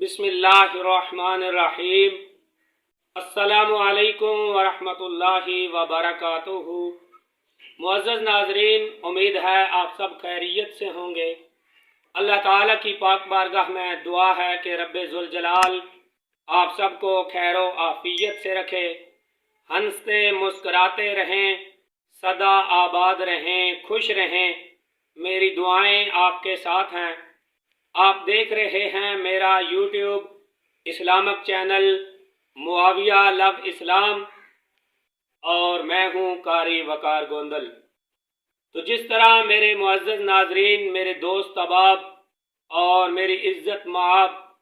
बिस्मिल्लाहिर्रहमानिर्रहीम। अस्सलामु अलैकुम वरहमतुल्लाहि वबरकातुहू। मुअज़्ज़ज़ नाज़रीन, उम्मीद है आप सब खैरियत से होंगे। अल्लाह ताला की पाक बारगाह में दुआ है कि रब्बे ज़ुल जलाल आप सबको खैर व आफियत से रखे, हंसते मुस्कराते रहें, सदा आबाद रहें, खुश रहें। मेरी दुआएं आपके साथ हैं। आप देख रहे हैं मेरा YouTube Islamic channel Muawiya love इस्लाम और मैं हूं कारी वकार गोंदल। तो जिस तरह मेरे मुअज़्ज़ज़ नाज़रीन, मेरे दोस्त अहबाब और मेरी इज़्ज़त माब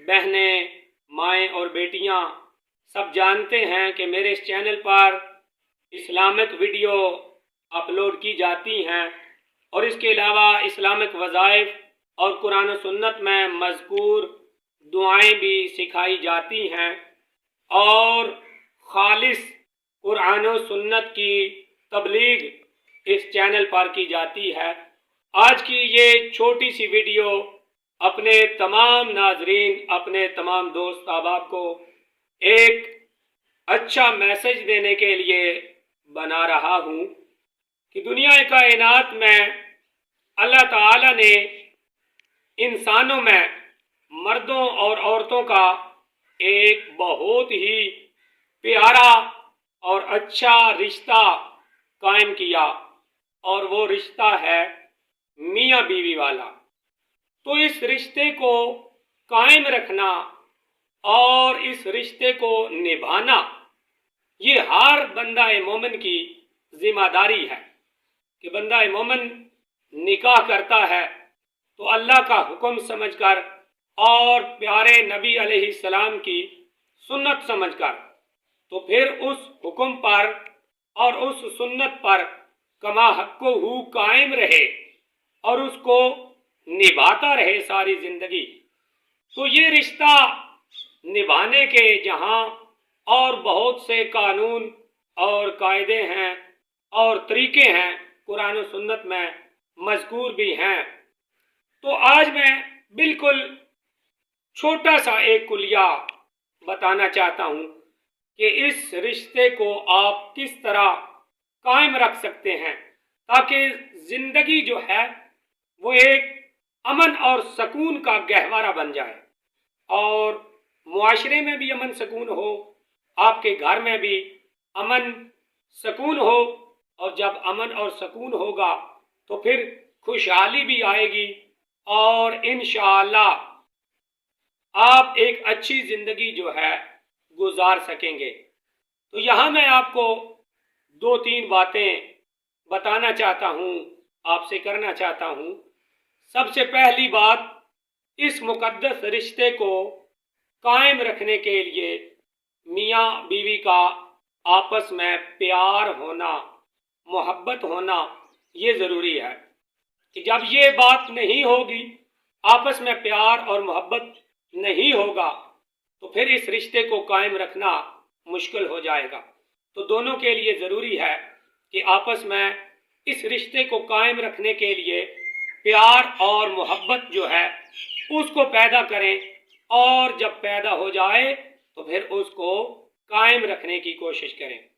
बहनें, माएँ और बेटियां सब जानते हैं कि मेरे इस चैनल पर इस्लामिक वीडियो अपलोड की जाती हैं और इसके अलावा इस्लामिक वज़ाइफ और कुरान और सुन्नत में मज़कूर दुआएं भी सिखाई जाती हैं और ख़ालिस कुरान और सुन्नत की तबलीग इस चैनल पर की जाती है। आज की ये छोटी सी वीडियो अपने तमाम नाजरीन, अपने तमाम दोस्त अहबाब को एक अच्छा मैसेज देने के लिए बना रहा हूँ कि दुनिया कायनात में अल्लाह ताला ने इंसानों में मर्दों और औरतों का एक बहुत ही प्यारा और अच्छा रिश्ता कायम किया और वो रिश्ता है मियाँ बीवी वाला। तो इस रिश्ते को कायम रखना और इस रिश्ते को निभाना ये हर बंदा मोमिन की जिम्मेदारी है कि बंदा मोमिन निकाह करता है तो अल्लाह का हुक्म समझकर और प्यारे नबी अलैहिस्सलाम की सुन्नत समझकर, तो फिर उस हुक्म पर और उस सुन्नत पर कमा हक्को हु कायम रहे और उसको निभाता रहे सारी जिंदगी। तो ये रिश्ता निभाने के जहाँ और बहुत से कानून और कायदे हैं और तरीके हैं, कुरान और सुन्नत में मज़कूर भी हैं। तो आज मैं बिल्कुल छोटा सा एक कुलिया बताना चाहता हूँ कि इस रिश्ते को आप किस तरह कायम रख सकते हैं ताकि ज़िंदगी जो है वो एक अमन और सकून का गहवारा बन जाए और मुआशरे में भी अमन सकून हो, आपके घर में भी अमन सकून हो। और जब अमन और सकून होगा तो फिर खुशहाली भी आएगी और इंशाअल्लाह आप एक अच्छी ज़िंदगी जो है गुजार सकेंगे। तो यहाँ मैं आपको दो तीन बातें बताना चाहता हूँ, आपसे करना चाहता हूँ। सबसे पहली बात, इस मुक़द्दस रिश्ते को कायम रखने के लिए मियाँ बीवी का आपस में प्यार होना, मोहब्बत होना ये ज़रूरी है कि जब ये बात नहीं होगी, आपस में प्यार और मोहब्बत नहीं होगा तो फिर इस रिश्ते को कायम रखना मुश्किल हो जाएगा। तो दोनों के लिए ज़रूरी है कि आपस में इस रिश्ते को कायम रखने के लिए प्यार और मोहब्बत जो है उसको पैदा करें और जब पैदा हो जाए तो फिर उसको कायम रखने की कोशिश करें।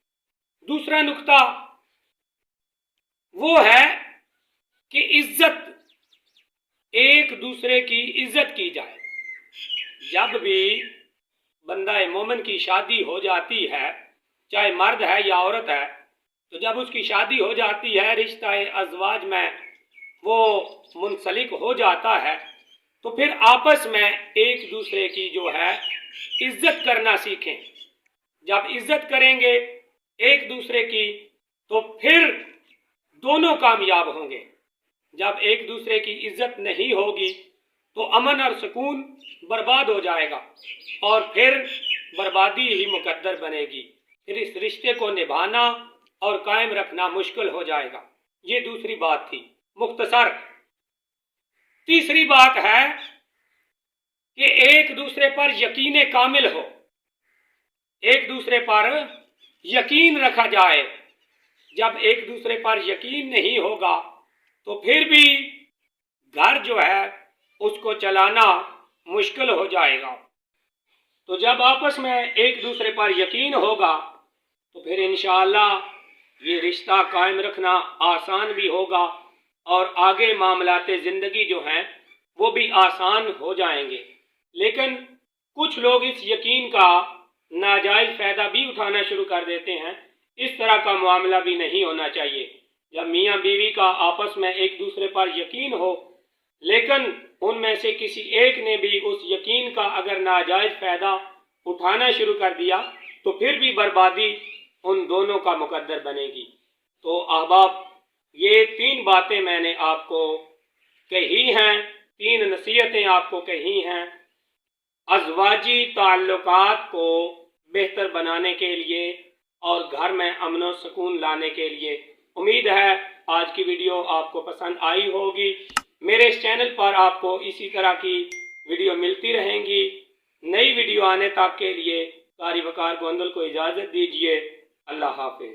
दूसरा नुक्ता वो है कि इज्जत, एक दूसरे की इज्जत की जाए। जब भी बंदा मोमिन की शादी हो जाती है, चाहे मर्द है या औरत है, तो जब उसकी शादी हो जाती है, रिश्ता अज़वाज में वो मुंसलिक हो जाता है, तो फिर आपस में एक दूसरे की जो है इज्जत करना सीखें। जब इज्जत करेंगे एक दूसरे की तो फिर दोनों कामयाब होंगे। जब एक दूसरे की इज्जत नहीं होगी तो अमन और सुकून बर्बाद हो जाएगा और फिर बर्बादी ही मुकद्दर बनेगी। फिर इस रिश्ते को निभाना और कायम रखना मुश्किल हो जाएगा। ये दूसरी बात थी मुख्तसर। तीसरी बात है कि एक दूसरे पर यकीन कामिल हो, एक दूसरे पर यकीन रखा जाए। जब एक दूसरे पर यकीन नहीं होगा तो फिर भी घर जो है उसको चलाना मुश्किल हो जाएगा। तो जब आपस में एक दूसरे पर यकीन होगा तो फिर इंशाअल्लाह ये रिश्ता कायम रखना आसान भी होगा और आगे मामलाते ज़िंदगी जो हैं वो भी आसान हो जाएंगे। लेकिन कुछ लोग इस यकीन का नाजायज़ फ़ायदा भी उठाना शुरू कर देते हैं। इस तरह का मामला भी नहीं होना चाहिए। जब मियाँ बीवी का आपस में एक दूसरे पर यकीन हो लेकिन उनमें से किसी एक ने भी उस यकीन का अगर नाजायज़ फ़ायदा उठाना शुरू कर दिया तो फिर भी बर्बादी उन दोनों का मुकद्दर बनेगी। तो अहबाब, ये 3 बातें मैंने आपको कही हैं, 3 नसीहतें आपको कही हैं अज़वाजी ताल्लुकात को बेहतर बनाने के लिए और घर में अमन और सुकून लाने के लिए। उम्मीद है आज की वीडियो आपको पसंद आई होगी। मेरे इस चैनल पर आपको इसी तरह की वीडियो मिलती रहेंगी। नई वीडियो आने तक के लिए कारी वकार गोंदल को इजाज़त दीजिए। अल्लाह हाफिज़।